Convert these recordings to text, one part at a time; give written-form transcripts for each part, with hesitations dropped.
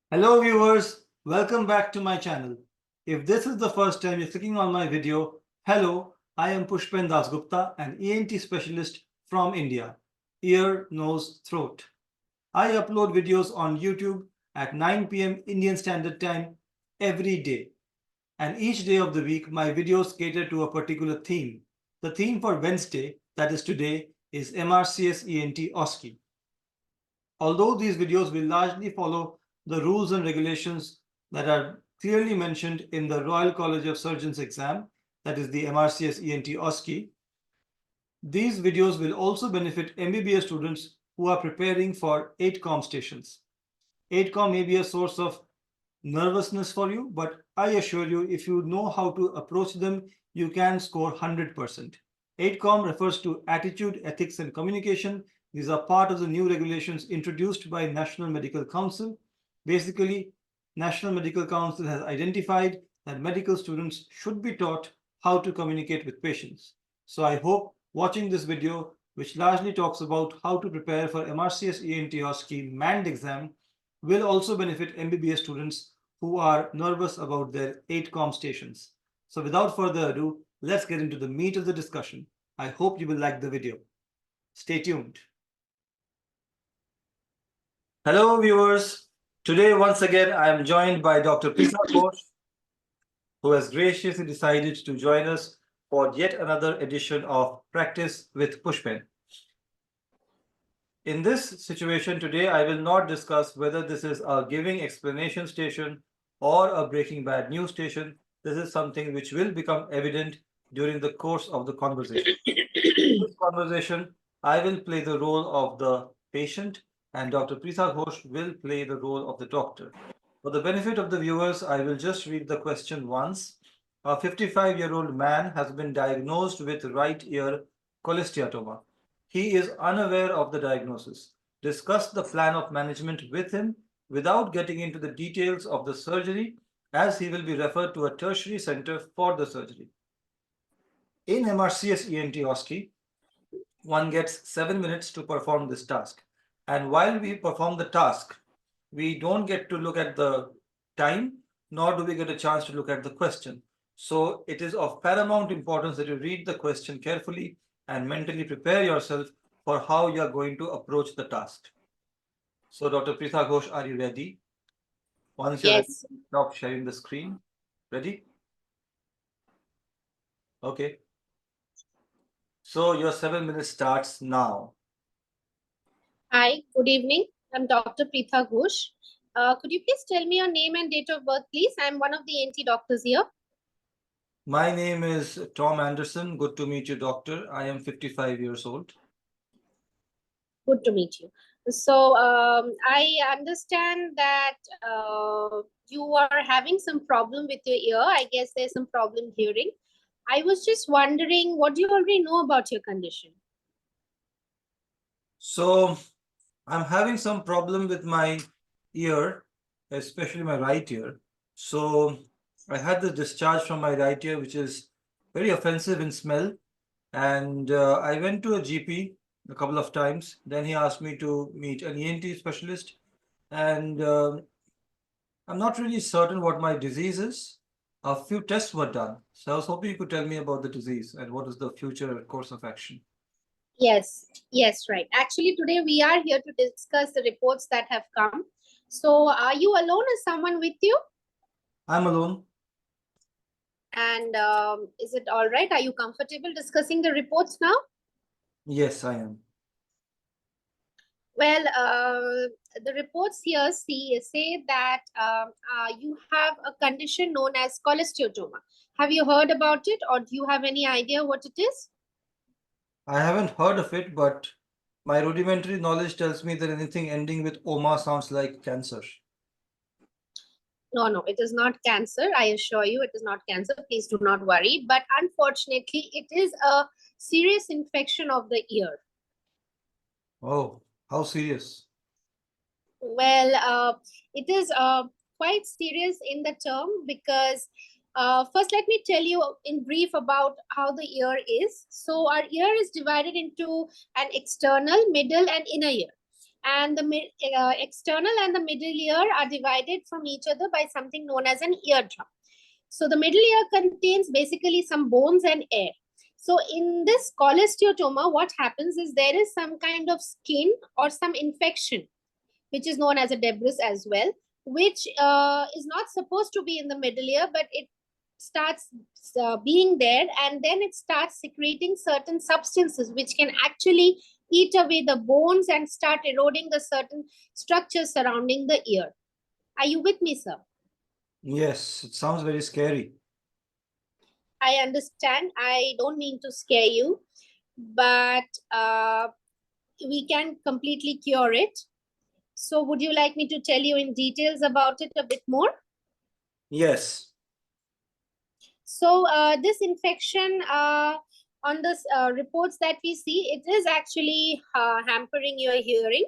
Hello viewers, welcome back to my channel. If this is the first time you're clicking on my video, hello, I am Puspen Dasgupta, an ENT specialist from India, ear, nose, throat. I upload videos on YouTube at 9 p.m. Indian Standard Time every day. And each day of the week, my videos cater to a particular theme. The theme for Wednesday, that is today, is MRCS ENT OSCE. Although these videos will largely follow the rules and regulations that are clearly mentioned in the Royal College of Surgeons exam, that is the MRCS ENT OSCE, these videos will also benefit MBBS students who are preparing for AETCOM stations. AETCOM may be a source of nervousness for you, but I assure you, if you know how to approach them, you can score 100%. AETCOM refers to Attitude, Ethics and Communication. These are part of the new regulations introduced by National Medical Council. Basically, National Medical Council has identified that medical students should be taught how to communicate with patients. So I hope watching this video, which largely talks about how to prepare for MRCS ENT OSCE manned exam, will also benefit MBBS students who are nervous about their AETCOM stations. So without further ado, let's get into the meat of the discussion. I hope you will like the video. Stay tuned. Hello viewers. Today once again I am joined by Dr. Pritha Ghosh, who has graciously decided to join us for yet another edition of Practice with Pushpen. In this situation today, I will not discuss whether this is a giving explanation station or a breaking bad news station. This is something which will become evident during the course of the conversation. In this conversation, I will play the role of the patient and Dr. Pritha Ghosh will play the role of the doctor. For the benefit of the viewers, I will just read the question once. A 55-year-old man has been diagnosed with right ear cholesteatoma. He is unaware of the diagnosis. Discuss the plan of management with him without getting into the details of the surgery, as he will be referred to a tertiary center for the surgery. In MRCS ENT OSCE, one gets 7 minutes to perform this task. And while we perform the task, we don't get to look at the time, nor do we get a chance to look at the question. So it is of paramount importance that you read the question carefully and mentally prepare yourself for how you are going to approach the task. So Dr. Pritha Ghosh, are you ready? Once you're ready, stop sharing the screen. Ready? Okay. So your 7 minutes starts now. Hi, good evening. I'm Dr. Pritha Ghosh. Could you please tell me your name and date of birth, please? I'm one of the ENT doctors here. My name is Tom Anderson. Good to meet you, doctor. I am 55 years old. Good to meet you. So I understand that you are having some problem with your ear. I guess there's some problem hearing. I was just wondering, what do you already know about your condition? So I'm having some problem with my ear, especially my right ear. So I had the discharge from my right ear, which is very offensive in smell. And I went to a GP a couple of times. Then he asked me to meet an ENT specialist. And I'm not really certain what my disease is. A few tests were done. So I was hoping you could tell me about the disease and what is the future course of action. Yes, right. Actually, today we are here to discuss the reports that have come. So are you alone or someone with you? I'm alone. And is it all right? Are you comfortable discussing the reports now? Yes, I am. Well, the reports here say that you have a condition known as cholesteatoma. Have you heard about it, or do you have any idea what it is? I haven't heard of it, but my rudimentary knowledge tells me that anything ending with oma sounds like cancer. No, it is not cancer. I assure you, it is not cancer. Please do not worry. But unfortunately, it is a serious infection of the ear. Oh, how serious? Well, it is quite serious in the term because first, let me tell you in brief about how the ear is. So our ear is divided into an external, middle and inner ear. and the external and the middle ear are divided from each other by something known as an eardrum. So the middle ear contains basically some bones and air. So in this cholesteatoma, what happens is there is some kind of skin or some infection, which is known as a debris as well, which is not supposed to be in the middle ear, but it starts being there, and then it starts secreting certain substances which can actually eat away the bones and start eroding the certain structures surrounding the ear. Are you with me, sir? Yes, it sounds very scary. I understand. I don't mean to scare you, but we can completely cure it. So would you like me to tell you in details about it a bit more? Yes. So this infection on the reports that we see, it is actually hampering your hearing.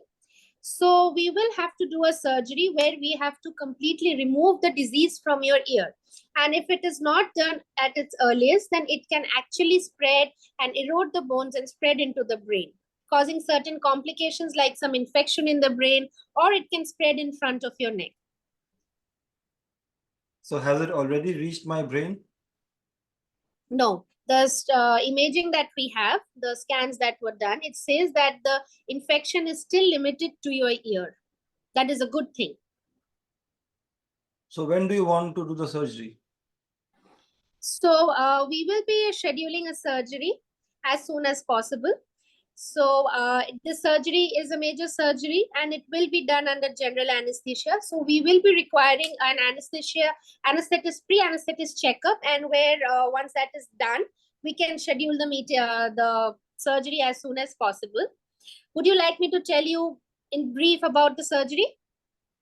So we will have to do a surgery where we have to completely remove the disease from your ear. And if it is not done at its earliest, then it can actually spread and erode the bones and spread into the brain, causing certain complications like some infection in the brain, or it can spread in front of your neck. So has it already reached my brain? No, the imaging that we have, the scans that were done, it says that the infection is still limited to your ear. That is a good thing. So when do you want to do the surgery? So we will be scheduling a surgery as soon as possible. So this surgery is a major surgery and it will be done under general anesthesia. So we will be requiring an anesthetist, pre-anesthetist checkup, and where once that is done, we can schedule the surgery as soon as possible. Would you like me to tell you in brief about the surgery?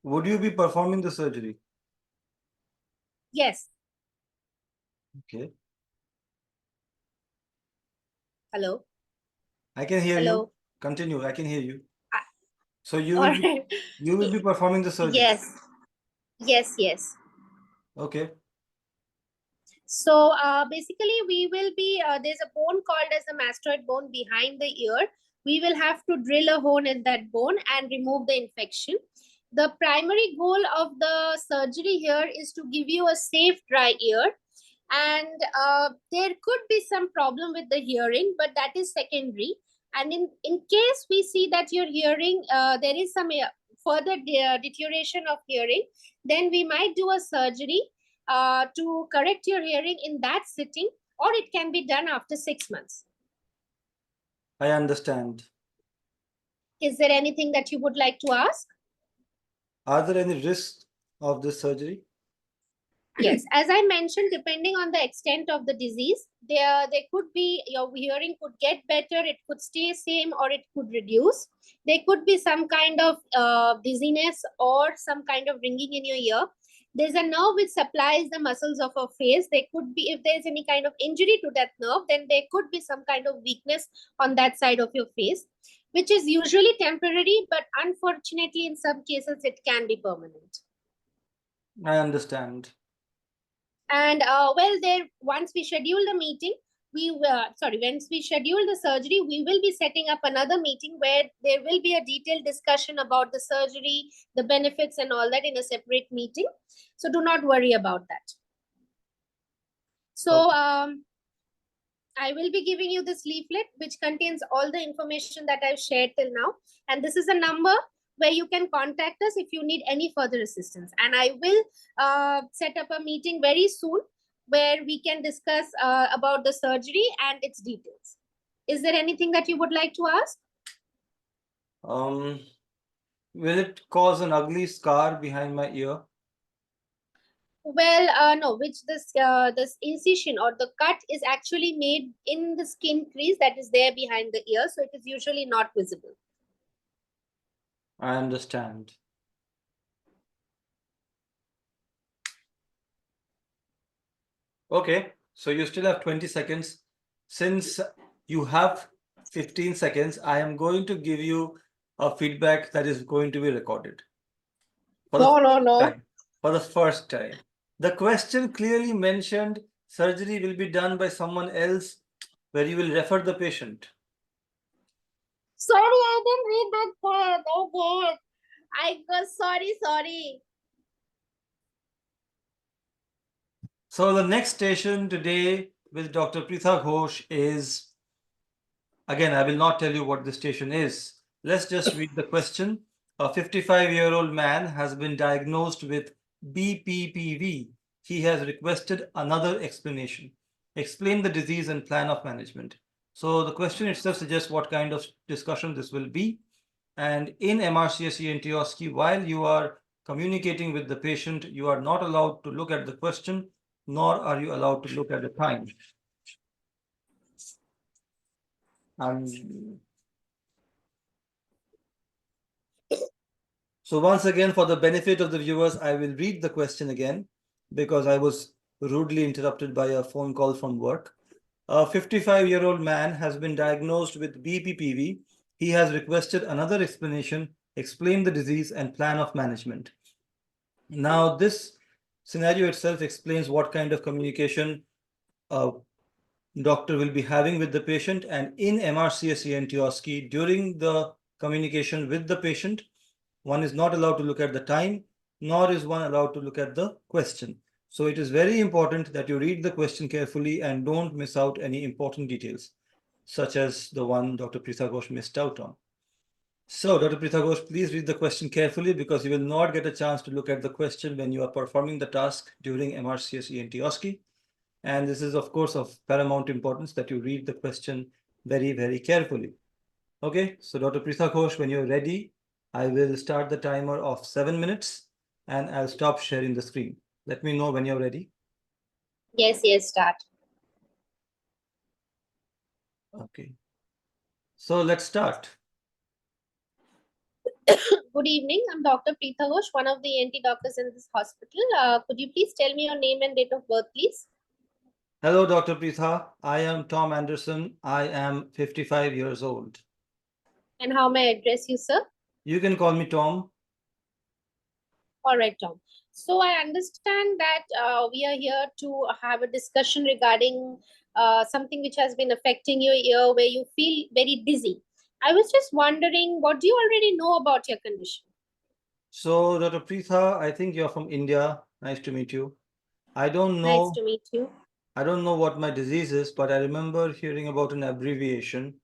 Would you be performing the surgery? Yes. Okay. Hello. I can hear Hello. you. Continue. I can hear you. So All right. you will be performing the surgery. Yes. Yes. Yes. Okay. So basically, we will be, there's a bone called as the mastoid bone behind the ear. We will have to drill a hole in that bone and remove the infection. The primary goal of the surgery here is to give you a safe dry ear. And there could be some problem with the hearing, but that is secondary. And in case we see that your hearing, there is some further deterioration of hearing, then we might do a surgery to correct your hearing in that sitting, or it can be done after 6 months. I understand. Is there anything that you would like to ask? Are there any risks of this surgery? Yes, as I mentioned, depending on the extent of the disease, there could be, your hearing could get better, it could stay same, or it could reduce. There could be some kind of dizziness or some kind of ringing in your ear. There's a nerve which supplies the muscles of our face. There could be, if there's any kind of injury to that nerve, then there could be some kind of weakness on that side of your face, which is usually temporary, but unfortunately, in some cases, it can be permanent. I understand. And well, there, once we schedule the meeting, once we schedule the surgery, we will be setting up another meeting where there will be a detailed discussion about the surgery, the benefits and all that in a separate meeting. So do not worry about that. So I will be giving you this leaflet, which contains all the information that I've shared till now. And this is a number where you can contact us if you need any further assistance. And I will set up a meeting very soon where we can discuss about the surgery and its details. Is there anything that you would like to ask? Will it cause an ugly scar behind my ear? Well, no, which this incision or the cut is actually made in the skin crease that is there behind the ear. So it is usually not visible. I understand. Okay, so you still have 20 seconds. Since you have 15 seconds, I am going to give you a feedback that is going to be recorded. For the first time. The question clearly mentioned surgery will be done by someone else where you will refer the patient. Sorry, I didn't read that part. Oh God. I got sorry. So the next station today with Dr. Pritha Ghosh is, again, I will not tell you what the station is. Let's just read the question. A 55-year-old man has been diagnosed with BPPV. He has requested another explanation. Explain the disease and plan of management. So the question itself suggests what kind of discussion this will be. And in MRCS ENT OSCE, while you are communicating with the patient, you are not allowed to look at the question, nor are you allowed to look at the time. So once again, for the benefit of the viewers, I will read the question again because I was rudely interrupted by a phone call from work. A 55-year-old man has been diagnosed with BPPV. He has requested another explanation, explain the disease and plan of management. Now, this scenario itself explains what kind of communication a doctor will be having with the patient, and in MRCS ENT OSCE, during the communication with the patient, one is not allowed to look at the time, nor is one allowed to look at the question. So it is very important that you read the question carefully and don't miss out any important details, such as the one Dr. Pritha Ghosh missed out on. So, Dr. Pritha Ghosh, please read the question carefully because you will not get a chance to look at the question when you are performing the task during MRCS ENT OSCE. And this is, of course, of paramount importance that you read the question very, very carefully. Okay, so Dr. Pritha Ghosh, when you're ready, I will start the timer of 7 minutes and I'll stop sharing the screen. Let me know when you're ready. Yes, start. Okay. So let's start. Good evening. I'm Dr. Pritha Ghosh, one of the ENT doctors in this hospital. Could you please tell me your name and date of birth, please? Hello, Dr. Pritha. I am Tom Anderson. I am 55 years old. And how may I address you, sir? You can call me Tom. All right, Tom. So I understand that we are here to have a discussion regarding something which has been affecting your ear where you feel very dizzy. I was just wondering, what do you already know about your condition? So, Dr. Pritha, I think you're from India. Nice to meet you. I don't Nice know. to meet you. I don't know what my disease is, but I remember hearing about an abbreviation.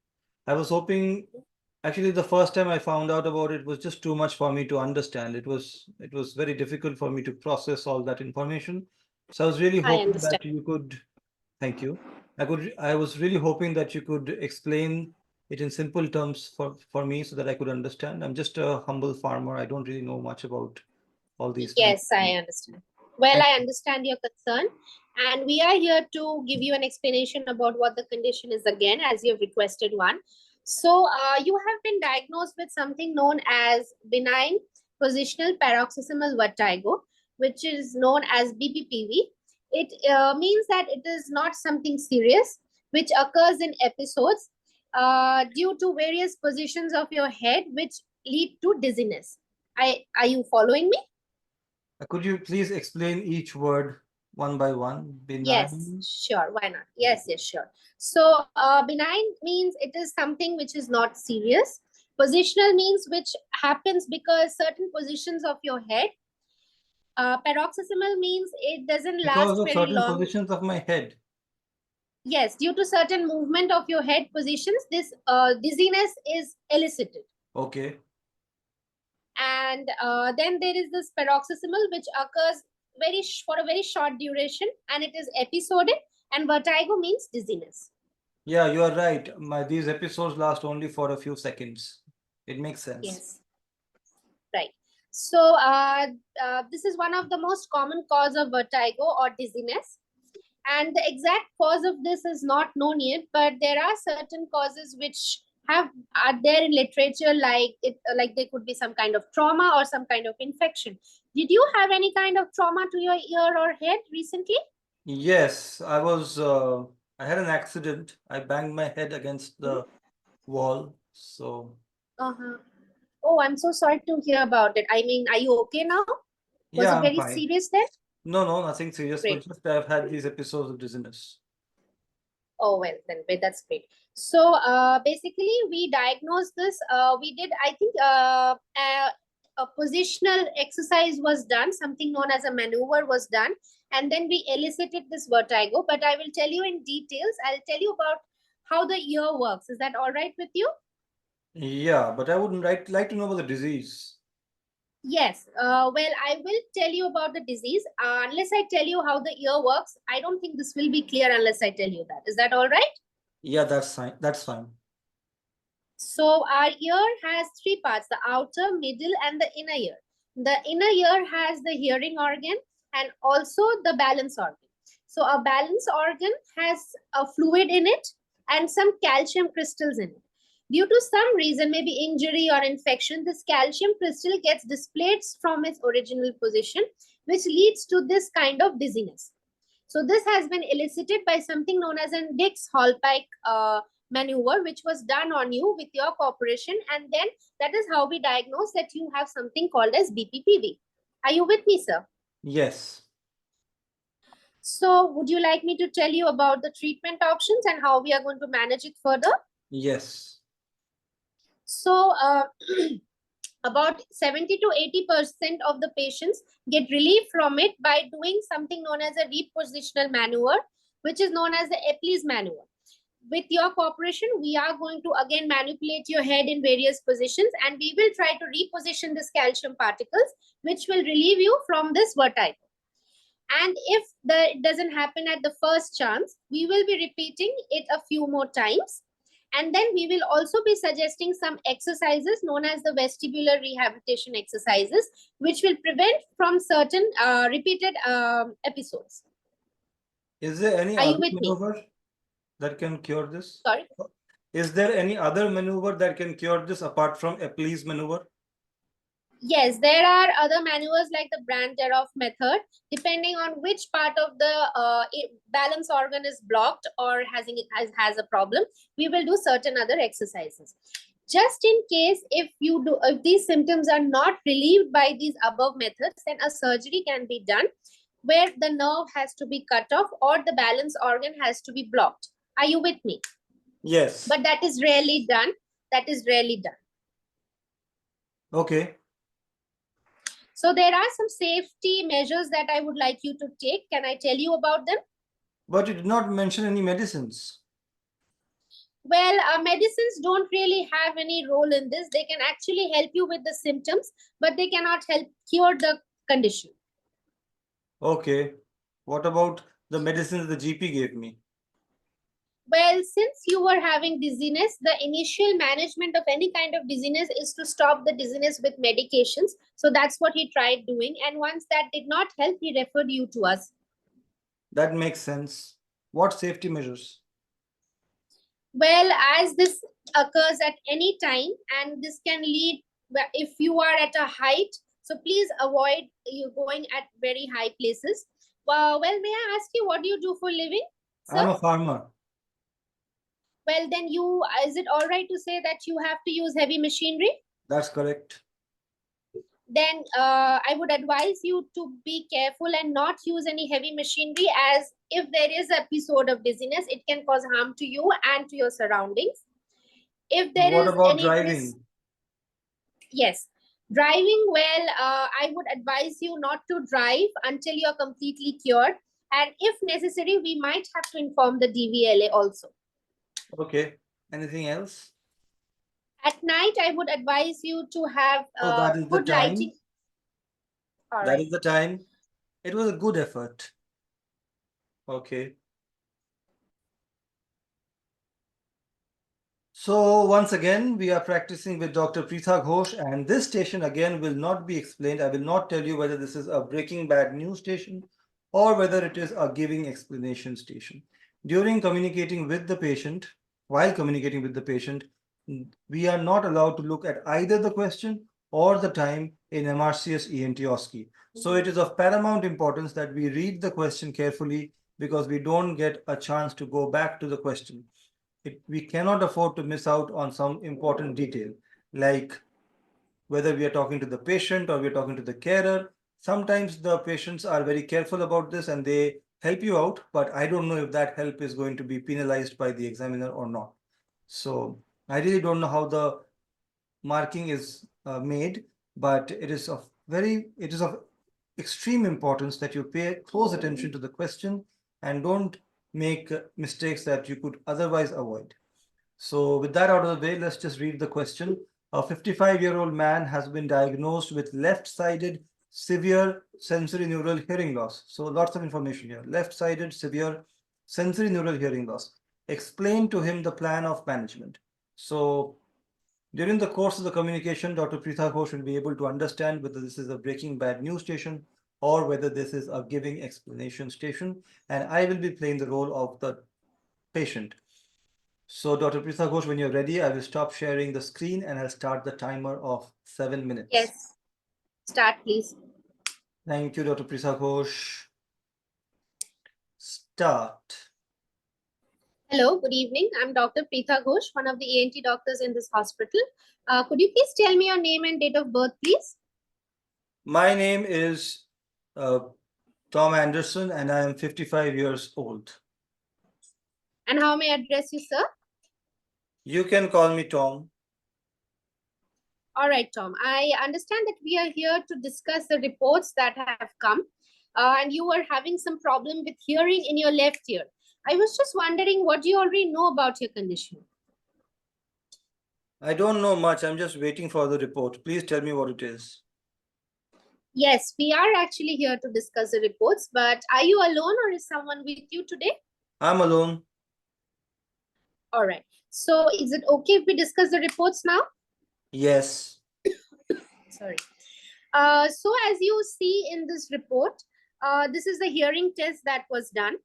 I was hoping, actually, the first time I found out about it was just too much for me to understand. It was very difficult for me to process all that information. So I was really I hoping that understand. you could, thank you. I was really hoping that you could explain it in simple terms for me so that I could understand. I'm just a humble farmer. I don't really know much about all these fancy Yes, I things. understand. Well, Thank I you. understand your concern, and we are here to give you an explanation about what the condition is again, as you have requested one. So, you have been diagnosed with something known as benign positional paroxysmal vertigo, which is known as BPPV. It means that it is not something serious, which occurs in episodes due to various positions of your head, which lead to dizziness. Are you following me? Could you please explain each word one by one? Yes, Benign. sure. Why not? Yes, sure. So, benign means it is something which is not serious. Positional means which happens because certain positions of your head. Paroxysmal means it doesn't Because last of very certain long. positions of my head. Yes, due to certain movement of your head positions, this dizziness is elicited. Okay. And then there is this paroxysmal, which occurs for a very short duration, and it is episodic. And vertigo means dizziness. Yeah, you are right. These episodes last only for a few seconds. It makes sense. Yes. Right. So this is one of the most common cause of vertigo or dizziness. And the exact cause of this is not known yet, but there are certain causes which are there in literature, like there could be some kind of trauma or some kind of infection. Did you have any kind of trauma to your ear or head recently? Yes, I had an accident. I banged my head against the wall. So, Uh-huh. Oh, I'm so sorry to hear about it. I mean, are you okay now? Was yeah, it I'm very fine. serious then? No, nothing serious, but Great. just I've had these episodes of dizziness. Oh, well, then that's great. So basically, we diagnosed this. We did, I think, a positional exercise was done, something known as a maneuver was done, and then we elicited this vertigo. But I will tell you in details. I'll tell you about how the ear works. Is that all right with you? Yeah, but I would like to know about the disease. Yes. Well, I will tell you about the disease. Unless I tell you how the ear works, I don't think this will be clear unless I tell you that. Is that all right? Yeah, that's fine. That's fine. So our ear has three parts, the outer, middle, and the inner ear. The inner ear has the hearing organ and also the balance organ. So a balance organ has a fluid in it and some calcium crystals in it. Due to some reason, maybe injury or infection, this calcium crystal gets displaced from its original position, which leads to this kind of dizziness. So this has been elicited by something known as a Dix-Hallpike maneuver, which was done on you with your cooperation. And then that is how we diagnose that you have something called as BPPV. Are you with me, sir? Yes. So would you like me to tell you about the treatment options and how we are going to manage it further? Yes. So about 70 to 80% of the patients get relief from it by doing something known as a repositional maneuver, which is known as the Epley's maneuver. With your cooperation, we are going to again manipulate your head in various positions and we will try to reposition this calcium particles, which will relieve you from this vertigo. And if it doesn't happen at the first chance, we will be repeating it a few more times. And then we will also be suggesting some exercises known as the vestibular rehabilitation exercises, which will prevent from certain repeated episodes. Is there any Are you other with me? maneuver that can cure this? Sorry. Is there any other maneuver that can cure this apart from Epley's maneuver? Yes, there are other maneuvers like the Brand-Deroff method. Depending on which part of the balance organ is blocked or has a problem, we will do certain other exercises. Just in case if these symptoms are not relieved by these above methods, then a surgery can be done where the nerve has to be cut off or the balance organ has to be blocked. Are you with me? Yes. But that is rarely done. That is rarely done. Okay. So there are some safety measures that I would like you to take. Can I tell you about them? But you did not mention any medicines. Well, medicines don't really have any role in this. They can actually help you with the symptoms, but they cannot help cure the condition. Okay. What about the medicines the GP gave me? Well, since you were having dizziness, the initial management of any kind of dizziness is to stop the dizziness with medications. So that's what he tried doing. And once that did not help, he referred you to us. That makes sense. What safety measures? Well, as this occurs at any time, and this can lead if you are at a height, so please avoid you going at very high places. Well, may I ask you, what do you do for living, sir? I'm a farmer. Well, then is it all right to say that you have to use heavy machinery? That's correct. Then I would advise you to be careful and not use any heavy machinery, as if there is an episode of dizziness, it can cause harm to you and to your surroundings. If there What is about any risk, driving? yes, driving, well, I would advise you not to drive until you're completely cured. And if necessary, we might have to inform the DVLA also. Okay. Anything else? At night, I would advise you to have Oh, that is the good time. lighting. All That right. is the time. It was a good effort. Okay. So once again, we are practicing with Dr. Pritha Ghosh, and this station again will not be explained. I will not tell you whether this is a Breaking Bad news station or whether it is a giving explanation station. During communicating with the patient, while communicating with the patient, we are not allowed to look at either the question or the time in MRCS ENT OSCE. So it is of paramount importance that we read the question carefully because we don't get a chance to go back to the question. We cannot afford to miss out on some important detail, like whether we are talking to the patient or we are talking to the carer. Sometimes the patients are very careful about this and they help you out, but I don't know if that help is going to be penalized by the examiner or not. So I really don't know how the marking is made, but it is of extreme importance that you pay close attention to the question and don't make mistakes that you could otherwise avoid. So with that out of the way, let's just read the question. A 55-year-old man has been diagnosed with left-sided severe sensory-neural hearing loss. So lots of information here. Left-sided severe sensory-neural hearing loss. Explain to him the plan of management. So during the course of the communication, Dr. Pritha Ghosh will be able to understand whether this is a breaking bad news station or whether this is a giving explanation station. And I will be playing the role of the patient. So Dr. Pritha Ghosh, when you're ready, I will stop sharing the screen and I'll start the timer of 7 minutes. Yes. Start, please. Thank you, Dr. Pritha Ghosh. Start. Hello, good evening. I'm Dr. Pritha Ghosh, one of the ENT doctors in this hospital. Could you please tell me your name and date of birth, please? My name is Tom Anderson and I am 55 years old. And how may I address you, sir? You can call me Tom. All right, Tom. I understand that we are here to discuss the reports that have come, and you were having some problem with hearing in your left ear. I was just wondering, what do you already know about your condition? I don't know much. I'm just waiting for the report. Please tell me what it is. Yes, we are actually here to discuss the reports, but are you alone or is someone with you today? I'm alone. All right. So is it okay if we discuss the reports now? Yes. Sorry. So as you see in this report, this is the hearing test that was done.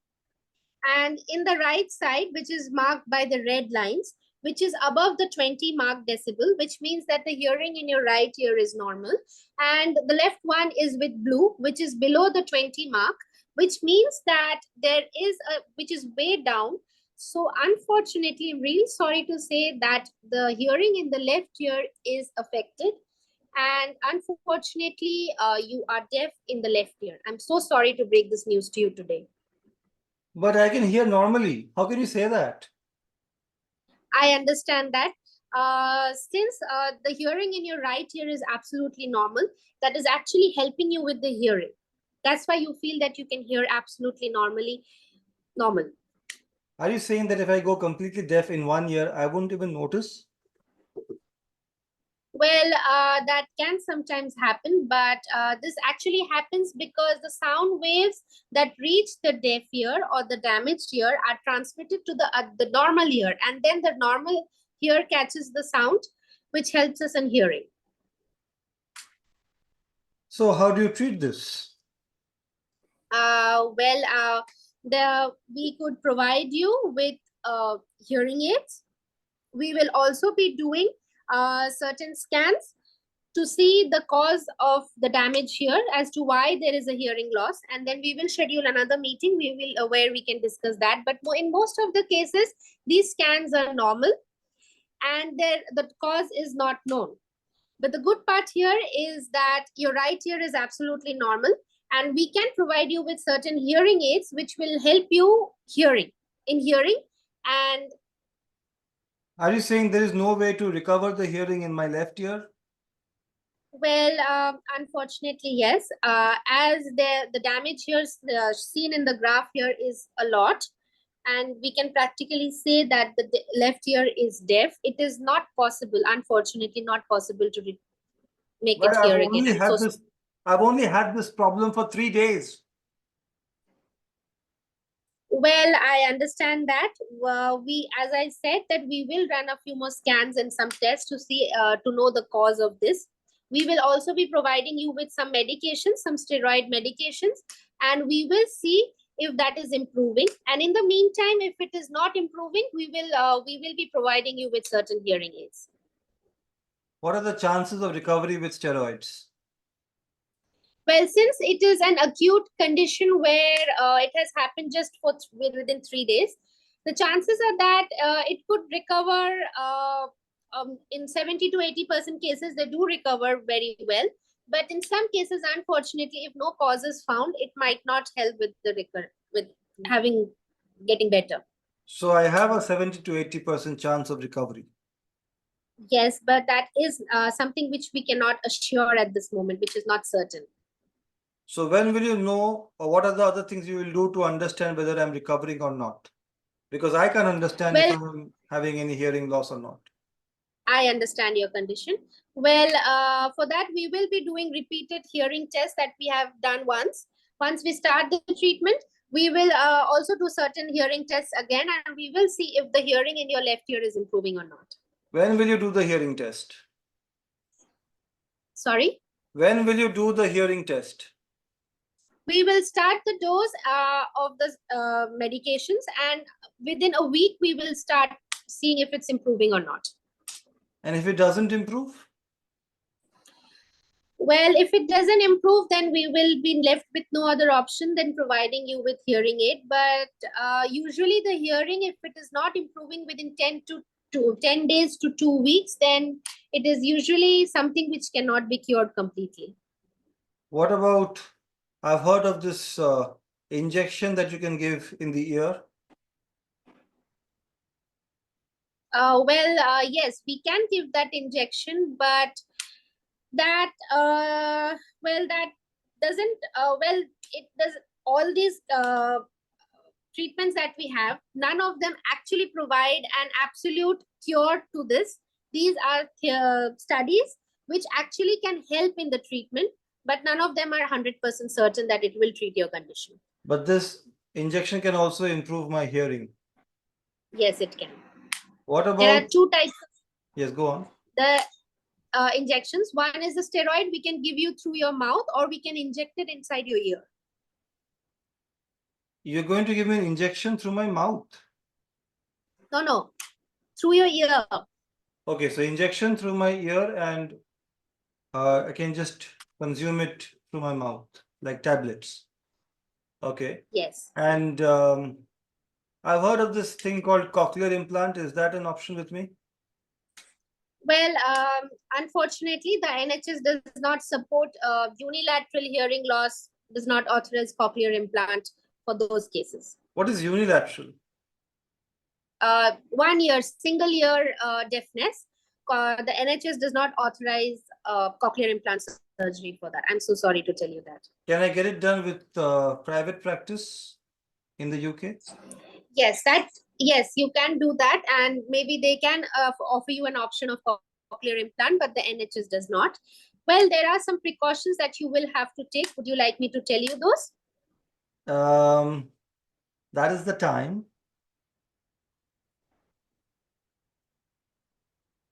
And in the right side, which is marked by the red lines, which is above the 20 mark decibel, which means that the hearing in your right ear is normal. And the left one is with blue, which is below the 20 mark, which means that there is which is way down. So unfortunately, I'm really sorry to say that the hearing in the left ear is affected. And unfortunately, you are deaf in the left ear. I'm so sorry to break this news to you today. But I can hear normally. How can you say that? I understand that. Since the hearing in your right ear is absolutely normal, that is actually helping you with the hearing. That's why you feel that you can hear absolutely normal. Are you saying that if I go completely deaf in one ear, I won't even notice? Well, that can sometimes happen, but this actually happens because the sound waves that reach the deaf ear or the damaged ear are transmitted to the normal ear, and then the normal ear catches the sound, which helps us in hearing. So how do you treat this? We could provide you with hearing aids. We will also be doing certain scans to see the cause of the damage here as to why there is a hearing loss, and then we will schedule another meeting where we can discuss that. But in most of the cases, these scans are normal and the cause is not known. But the good part here is that your right ear is absolutely normal, and we can provide you with certain hearing aids which will help you in hearing. And are you saying there is no way to recover the hearing in my left ear? Well, unfortunately, yes. As the damage here seen in the graph here is a lot, and we can practically say that the left ear is deaf. It is not possible, unfortunately, not possible to make But it hear again. I've only had this problem for 3 days. Well, I understand that. As I said, that we will run a few more scans and some tests to see to know the cause of this. We will also be providing you with some medications, some steroid medications, and we will see if that is improving. And in the meantime, if it is not improving, we will be providing you with certain hearing aids. What are the chances of recovery with steroids? Well, since it is an acute condition where it has happened just within 3 days, the chances are that it could recover in 70 to 80% cases. They do recover very well. But in some cases, unfortunately, if no cause is found, it might not help with the getting better. So I have a 70 to 80% chance of recovery. Yes, but that is something which we cannot assure at this moment, which is not certain. So when will you know, or what are the other things you will do to understand whether I'm recovering or not? Because I can't understand if I'm having any hearing loss or not. I understand your condition. Well, for that, we will be doing repeated hearing tests that we have done once. Once we start the treatment, we will also do certain hearing tests again, and we will see if the hearing in your left ear is improving or not. When will you do the hearing test? Sorry? When will you do the hearing test? We will start the dose of the medications, and within a week, we will start seeing if it's improving or not. And if it doesn't improve? Well, if it doesn't improve, then we will be left with no other option than providing you with hearing aid. But usually the hearing, if it is not improving within 10 days to 2 weeks, then it is usually something which cannot be cured completely. What about, I've heard of this injection that you can give in the ear. Yes, we can give that injection, but that that doesn't it does all these treatments that we have, none of them actually provide an absolute cure to this. These are studies which actually can help in the treatment, but none of them are 100% certain that it will treat your condition. But this injection can also improve my hearing. Yes, it can. What about? There are two types. Yes, go on. The injections. One is the steroid we can give you through your mouth, or we can inject it inside your ear. You're going to give me an injection through my mouth? No, through your ear. Okay, so injection through my ear, and I can just consume it through my mouth, like tablets. Okay. Yes. And I've heard of this thing called cochlear implant. Is that an option with me? Well, unfortunately, the NHS does not support unilateral hearing loss, does not authorize cochlear implant for those cases. What is unilateral? 1 year, single ear deafness. The NHS does not authorize cochlear implant surgery for that. I'm so sorry to tell you that. Can I get it done with private practice in the UK? Yes, you can do that, and maybe they can offer you an option of cochlear implant, but the NHS does not. Well, there are some precautions that you will have to take. Would you like me to tell you those? That is the time.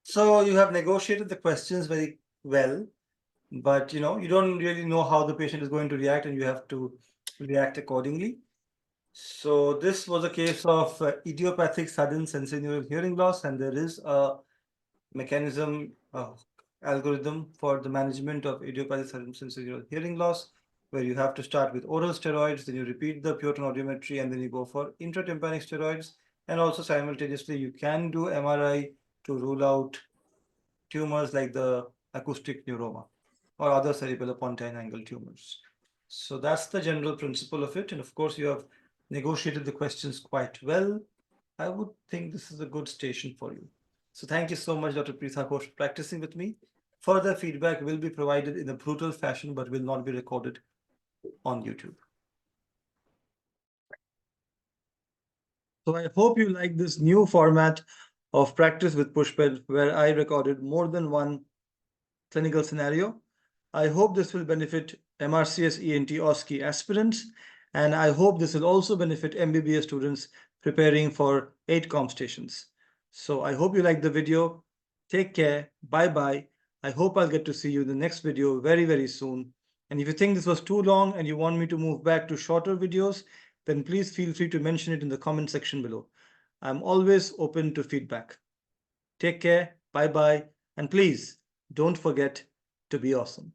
So you have negotiated the questions very well, but you don't really know how the patient is going to react, and you have to react accordingly. So this was a case of idiopathic sudden sensory-neural hearing loss, and there is a mechanism algorithm for the management of idiopathic sudden sensory-neural hearing loss, where you have to start with oral steroids, then you repeat the pure tone audiometry, and then you go for intratympanic steroids, and also simultaneously you can do MRI to rule out tumors like the acoustic neuroma or other cerebellopontine angle tumors. So that's the general principle of it, and of course you have negotiated the questions quite well. I would think this is a good station for you. So thank you so much, Dr. Pritha Ghosh, for practicing with me. Further feedback will be provided in a brutal fashion, but will not be recorded on YouTube. So I hope you like this new format of Practice with Pushpen, where I recorded more than one clinical scenario. I hope this will benefit MRCS ENT OSCE aspirants, and I hope this will also benefit MBBS students preparing for AETCOM stations. So I hope you like the video. Take care. Bye-bye. I hope I'll get to see you in the next video very, very soon. And if you think this was too long and you want me to move back to shorter videos, then please feel free to mention it in the comment section below. I'm always open to feedback. Take care. Bye-bye. And please don't forget to be awesome.